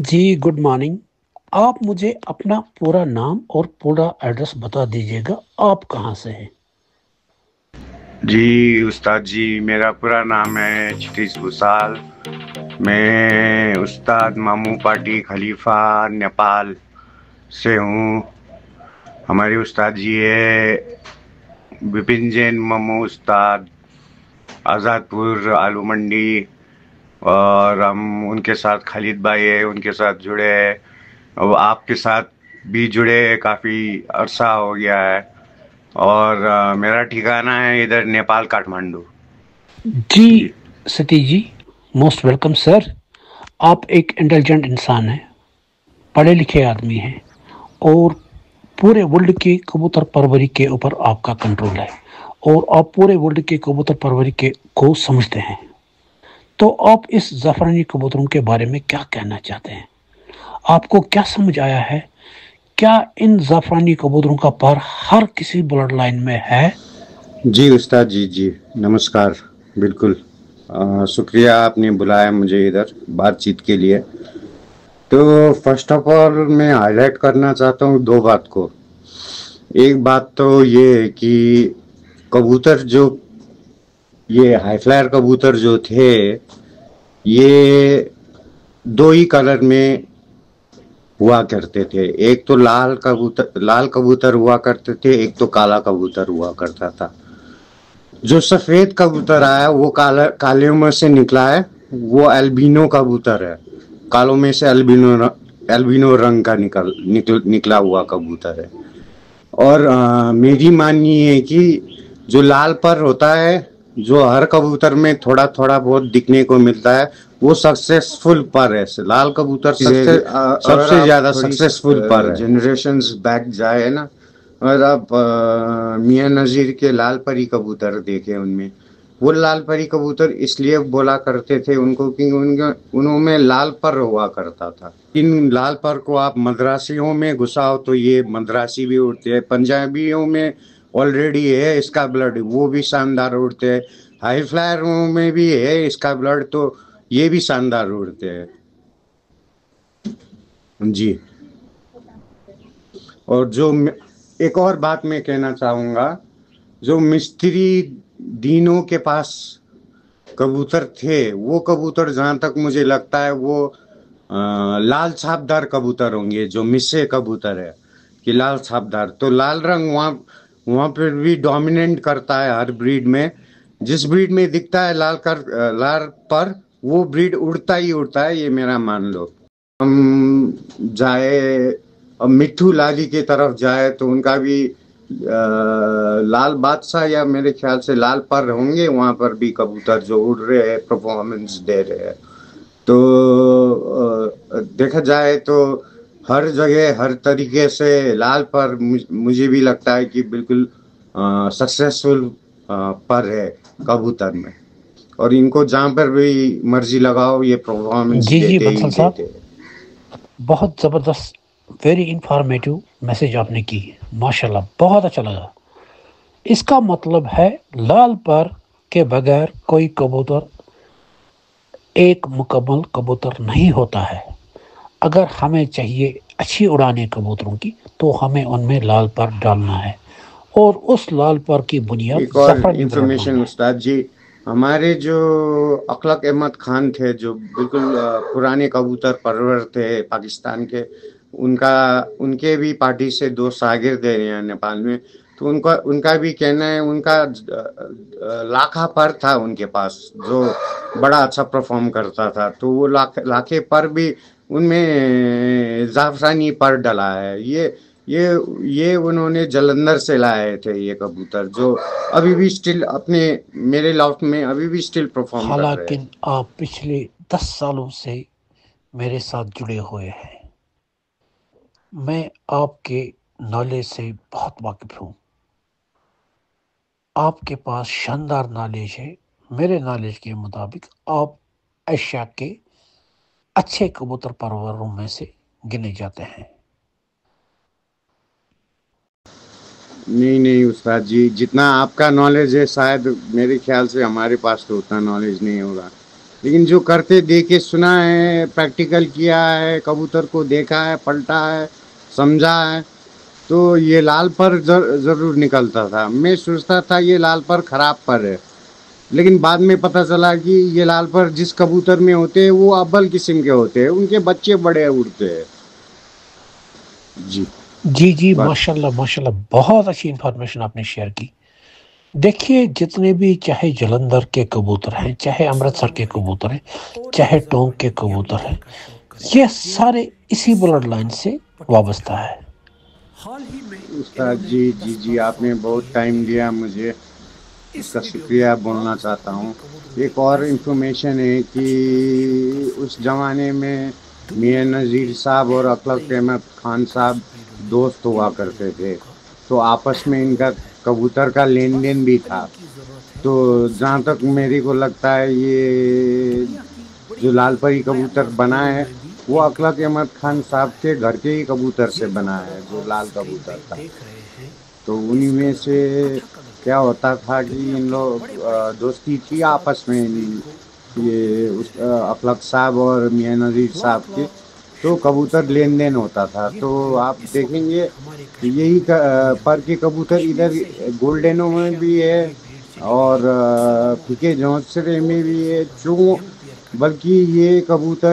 जी, good morning. आप मुझे अपना पूरा नाम और पूरा एड्रेस बता दीजिएगा, आप कहाँ से हैं? जी उस्ताद जी, मेरा पूरा नाम है क्षितिज भूसाल। मैं उस्ताद मामू पार्टी खलीफा नेपाल से हूँ। हमारे उस्ताद जी है विपिन जैन मामू उस्ताद, आज़ादपुर आलू मंडी। और हम उनके साथ खालिद भाई है, उनके साथ जुड़े हैं। और आपके साथ भी जुड़े काफ़ी अरसा हो गया है। और मेरा ठिकाना है इधर नेपाल काठमांडू। जी, जी Satish ji, most welcome sir. आप एक इंटेलिजेंट इंसान हैं, पढ़े लिखे आदमी हैं और पूरे वर्ल्ड की कबूतर परवरी के ऊपर आपका कंट्रोल है और आप पूरे वर्ल्ड के कबूतर परवरी के को समझते हैं। तो आप इस ज़फ़रानी कबूतरों के बारे में क्या कहना चाहते हैं? आपको क्या समझ आया है? क्या इन ज़फ़रानी कबूतरों का पर हर किसी ब्लड लाइन में है? जी उस्ताद जी, जी नमस्कार। बिल्कुल। शुक्रिया आपने बुलाया मुझे इधर बातचीत के लिए। तो फर्स्ट ऑफ ऑल मैं हाईलाइट करना चाहता हूँ दो बात को। एक बात तो ये है कि कबूतर जो ये हाई फ्लायर कबूतर जो थे, ये दो ही कलर में हुआ करते थे। एक तो लाल कबूतर हुआ करते थे, एक तो काला कबूतर हुआ करता था। जो सफेद कबूतर आया वो काले में से निकला है, वो एल्बिनो कबूतर है। कालों में से एल्बिनो रंग का निकला हुआ कबूतर है। और मेरी माननी है कि जो लाल पर होता है, जो हर कबूतर में थोड़ा थोड़ा बहुत दिखने को मिलता है, वो सक्सेसफुल पर है। लाल कबूतर सबसे ज्यादा सक्सेसफुल पर है। जनरेशंस बैक जाए ना, और आप मियाँ नज़ीर के लाल परी कबूतर देखे, उनमें वो लाल परी कबूतर इसलिए बोला करते थे उनको कि उनमें लाल पर हुआ करता था। इन लाल पर को आप मद्रासियों में घुसाओ तो ये मद्रासी भी उड़ते हैं। पंजाबियों में ऑलरेडी है इसका ब्लड, वो भी शानदार उड़ते हैं। हाई फ्लायरों में भी है इसका ब्लड, तो ये भी शानदार उड़ते हैं। जी। और एक और बात मैं कहना चाहूँगा, जो मिस्त्री दीनों के पास कबूतर थे, वो कबूतर जहाँ तक मुझे लगता है वो लाल छापदार कबूतर होंगे, जो मिस्से कबूतर है कि लाल छापदार। तो लाल रंग वहाँ वहाँ पर भी डोमिनेट करता है हर ब्रीड में। जिस ब्रीड में दिखता है लाल पर, वो ब्रीड उड़ता ही उड़ता है, ये मेरा मान लो। हम जाए अब मिट्ठू लाली की तरफ जाए तो उनका भी लाल बादशाह या मेरे ख्याल से लाल पर होंगे वहां पर भी कबूतर जो उड़ रहे हैं, परफॉर्मेंस दे रहे हैं। तो देखा जाए तो हर जगह हर तरीके से लाल पर मुझे भी लगता है कि बिल्कुल सक्सेसफुल पर है कबूतर में। और इनको जहाँ पर भी मर्जी लगाओ, ये परफॉर्मेंस जी, जी, देते ही बंसल साहब, देते हैं। बहुत ज़बरदस्त, वेरी इंफॉर्मेटिव मैसेज आपने की। माशाल्लाह, बहुत अच्छा लगा। इसका मतलब है लाल पर के बगैर कोई कबूतर एक मुकम्मल कबूतर नहीं होता है। अगर हमें चाहिए अच्छी उड़ानें कबूतरों की, तो हमें उनमें लाल पर डालना है और उस लाल पर की बुनियाद एक और ज़फ़रानी ब्लड लाइन इंफॉर्मेशन है। उस्ताद जी, हमारे जो अखलक अहमद खान थे, जो बिल्कुल पुराने कबूतर परवर थे पाकिस्तान के, उनका उनके भी पार्टी से दो शागिर्द हैं यहाँ नेपाल में। तो उनका उनका भी कहना है, उनका लाखा पर था उनके पास, जो बड़ा अच्छा परफॉर्म करता था। तो वो लाखे पर भी उनमें जाफरानी पर डला है। ये ये उन्होंने जलंधर से लाए थे ये कबूतर, जो अभी भी स्टिल अपने मेरे लॉफ्ट में अभी भी स्टिल परफॉर्म कर रहे हालांकि हैं। आप पिछले 10 सालों से मेरे साथ जुड़े हुए हैं, मैं आपके नॉलेज से बहुत वाकिफ़ हूँ। आपके पास शानदार नॉलेज है। मेरे नॉलेज के मुताबिक आप एशिया के अच्छे कबूतर परवरों में से गिने जाते हैं। नहीं नहीं उस्ताद जी, जितना आपका नॉलेज है शायद मेरे ख्याल से हमारे पास तो उतना नॉलेज नहीं होगा। लेकिन जो करते देखे सुना है, प्रैक्टिकल किया है, कबूतर को देखा है, पलटा है, समझा है, तो ये लाल पर जरूर निकलता था। मैं सोचता था ये लाल पर खराब पर है, लेकिन बाद में पता चला कि ये लाल पर जिस कबूतर में होते हैं वो अव्वल किस्म के होते हैं, उनके बच्चे बड़े उड़ते हैं। जी। जी जी, बस। माशाल्लाह माशाल्लाह, बहुत अच्छी इंफॉर्मेशन आपने शेयर की। देखिए, जितने भी चाहे जलंधर के कबूतर हैं, चाहे अमृतसर के कबूतर हैं, चाहे टोंक के कबूतर हैं, ये सारे इसी ब्लड लाइन से वाबस्ता है। उस्ताद जी, जी जी, आपने बहुत टाइम दिया मुझे, उसका शुक्रिया बोलना चाहता हूँ। एक और इन्फॉर्मेशन है कि उस ज़माने में मियां नज़ीर साहब और अखलाक अहमद खान साहब दोस्त हुआ करते थे, तो आपस में इनका कबूतर का लेन देन भी था। तो जहाँ तक मेरे को लगता है, ये जो लाल परी कबूतर बना है वो अखलाक अहमद खान साहब के घर के ही कबूतर से बना है, जो लाल कबूतर था। तो उन्हीं में से क्या होता था कि इन लोग दोस्ती थी आपस में, ये उस अफलक साहब और मियां नज़ीर साहब के, तो कबूतर लेन देन होता था। तो आप देखेंगे कि यही पर के कबूतर इधर गोल्डनों में भी है और फीके जौंसरे में भी है, चूँ, बल्कि ये कबूतर